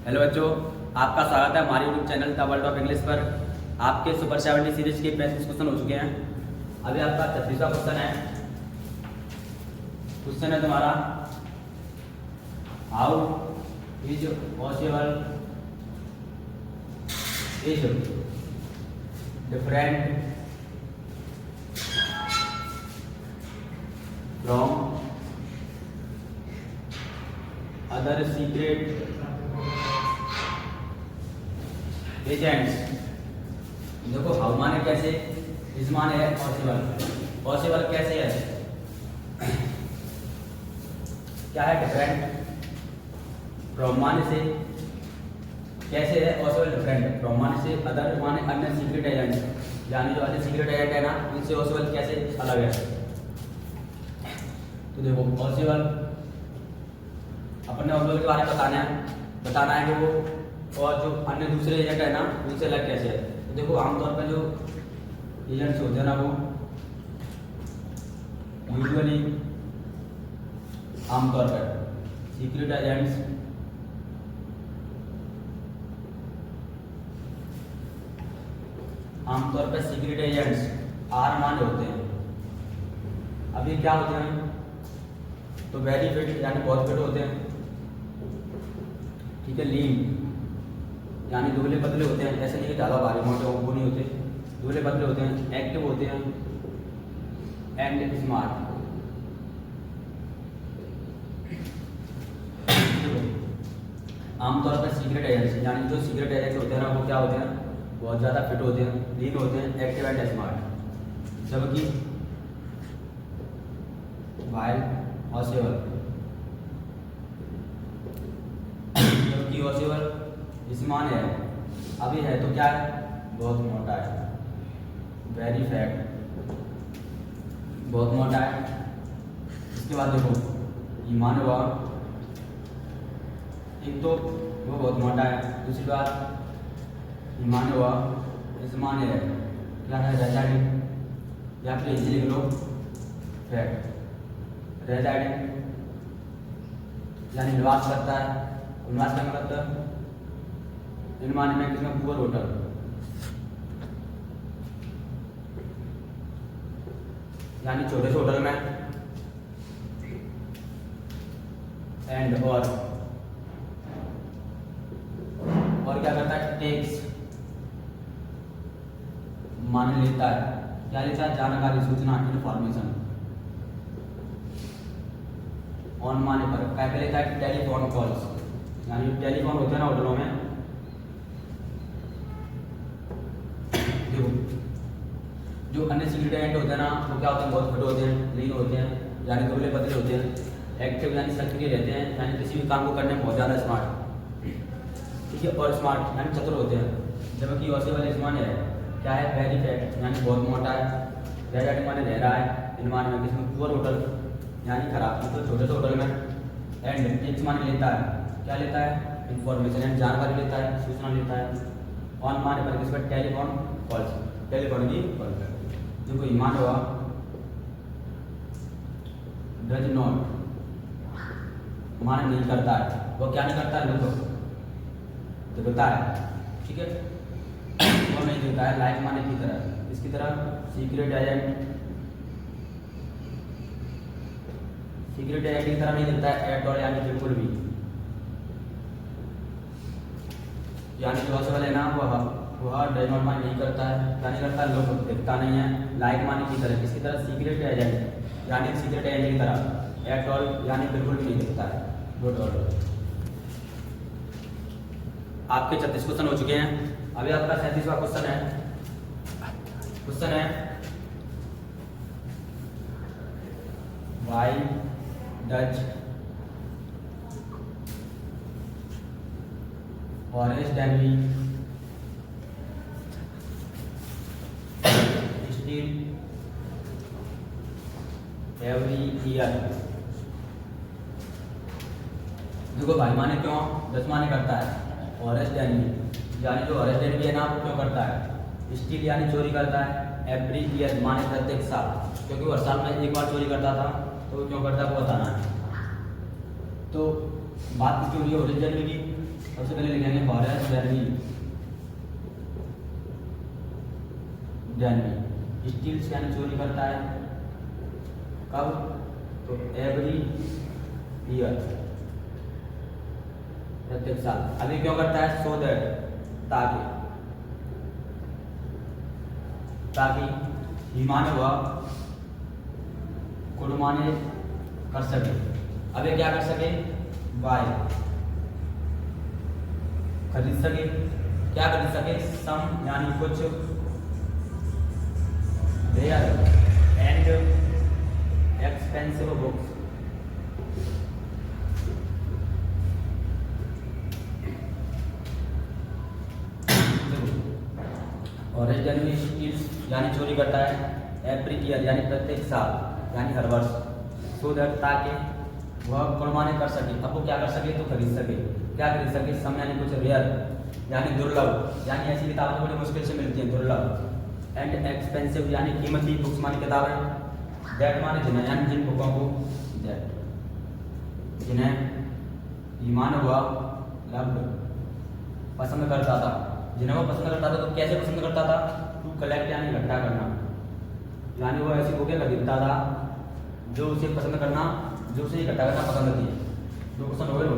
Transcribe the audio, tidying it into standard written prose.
Hello बच्चों, आपका स्वागत है हमारे YouTube channel the world of English पर। आपके सुपर 70 सीरीज के 35 क्वेश्चन हो चुके हैं। अभी आपका 36वां क्वेश्चन है। क्वेश्चन है तुम्हारा, how is possible is different from other secret agents. देखो, हाउ माने कैसे, इस माने है पॉसिबल। पॉसिबल कैसे है, क्या है डिफरेंट फ्रॉम माने से, कैसे है पॉसिबल डिफरेंट फ्रॉम माने से, अदर माने अन्य सीक्रेट एजेंट्स, यानी जो अन्य सीक्रेट एजेंट है ना, उनसे पॉसिबल कैसे अलग है। तो देखो, पॉसिबल अपने पॉसिबल के बारे में बताना है कि वो, और जो अन्य दूसरे एजेंट है ना, उनसे अलग कैसे है। तो देखो, आमतौर पर जो एजेंट्स होते हैं ना, वो यूजुअली आमतौर पर सीक्रेट एजेंट्स आर माने होते हैं। अब ये क्या होते हैं, तो वेरी फिट यानी बहुत फिट होते हैं, ठीक है। लीन यानी दुबले पतले होते हैं, ऐसे नहीं कि ज़्यादा भारी मोटे वो नहीं होते, दुबले पतले होते हैं। एक्टिव होते हैं एंड स्मार्ट। आमतौर पर सीक्रेट एजेंट्स यानी जो सीक्रेट एजेंट्स होते हैं ना, वो क्या होते हैं, बहुत ज़्यादा फिट होते हैं, लीन होते हैं, एक्टिव एंड स्मार्ट। जबकि वाइल पॉसिबल स्मान है, अभी है तो क्या है, बहुत मोटा है, वेरी फैट, बहुत मोटा है। इसके बाद देखो, ईमान हुआ, एक तो वो बहुत मोटा है, दूसरी बात ईमान हुआ, इसमान है, क्या है, रेजाइडिंग, या फिर इजीली लिख लो फैट। रेजाइडिंग यानी निवास करता है, निवास का मतलब इनमान में किसमें, पुअर होटल, यानी छोटे से होटल में। एंड और क्या करता है, टेक्स मान लेता है, क्या लेता है, जानकारी, सूचना, इंफॉर्मेशन। ऑन माने पर क्या लेता है, टेलीफोन कॉल्स, यानी टेलीफोन होते हैं ना होटलों में। जो अन्य सीक्रेट एजेंट होते हैं ना, वो क्या होते हैं, बहुत फिट होते हैं, लीन होते हैं, यानी दुबले पतले होते हैं, एक्टिव यानी सक्रिय रहते हैं, यानी किसी भी काम को करने में बहुत ज़्यादा स्मार्ट, ठीक है, और स्मार्ट यानी चतुर होते हैं। जबकि पॉसिबल स्मान है, क्या है, वेरी फैट यानी बहुत मोटा है, रेजाइडिंग माने रह रहा है, इनमान में किसमें, पुअर होटल यानी खराब, मतलब छोटे से होटल में। एंड टेक्स माने लेता है, क्या लेता है, इंफॉर्मेशन यानी जानकारी लेता है, सूचना लेता है। ऑन माने पर किस पर, टेलीफोन कॉल्स, टेलीफोन की कॉल पर। देखो, ईमान हुआ, डज नॉट माने नहीं करता है, वो क्या नहीं करता है, लोग तो देता है, ठीक है, वो नहीं देता है। लाइक माने की तरह, इसकी तरह सीक्रेट एजेंट की तरह नहीं देता है, एट ऑल यानी बिल्कुल भी, यानी जो पॉसिबल है ना, वह डज नॉट माने नहीं करता है, क्या नहीं करता है, लोग देखता नहीं है। लाइक माने की तरह, इसकी तरह सीक्रेट एजेंट यानी सीक्रेट एजेंट की तरह, एट ऑल यानी बिल्कुल भी नहीं देखता है, गुड ऑल। आपके 36 क्वेश्चन हो चुके हैं। अभी आपका 37वां क्वेश्चन है, why does forest envy steal every year. देखो, भाई माने क्यों, 10 माने करता है, फॉरेस्ट एनवी यानी जो फॉरेस्ट एनवी है ना, वो क्यों करता है, स्टील यानी चोरी करता है, एवरी ईयर माने प्रत्येक साल, क्योंकि वो हर साल में एक बार चोरी करता था, तो क्यों करता है वो बताना है। तो बात की हो रही है ओरिजिन की, सबसे पहले लिखेंगे हॉरेस जनवी स्टील्स यानी चोरी करता है कब, तो एवरी ईयर, प्रत्येक साल। अभी क्यों करता है, सो दैट, ताकि ही माने हुआ कुड माने कर सके, अबे क्या कर सके, बाय, खरीद सके, क्या खरीद सके, सम यानी कुछ, रेयर एंड एक्सपेंसिव बुक्स, और स्टील्स यानी चोरी करता है, एवरी ईयर यानी प्रत्येक साल यानी हर वर्ष, सो दैट ताकि वह कुर्बानी कर सके, अब वो क्या कर सके, तो खरीद सके, क्या खरीद सके, सम यानी कुछ, रेयर यानी दुर्लभ, यानी ऐसी किताबें बड़ी मुश्किल से मिलती हैं, दुर्लभ, एंड एक्सपेंसिव यानी कीमती, बुक्स मानी किताबें, दैट माने जिन्हें, यानी जिन बुकों को, दैट जिन्हें ईमान हुआ लव्ड पसंद करता था, जिन्हें वो पसंद करता था, तो कैसे पसंद करता था, टू कलेक्ट यानी इकट्ठा करना, यानी वो ऐसी बुकें खरीदता था जो उसे पसंद करना, जो उसे इकट्ठा करना पसंद थी, जो पसंद हो गए वो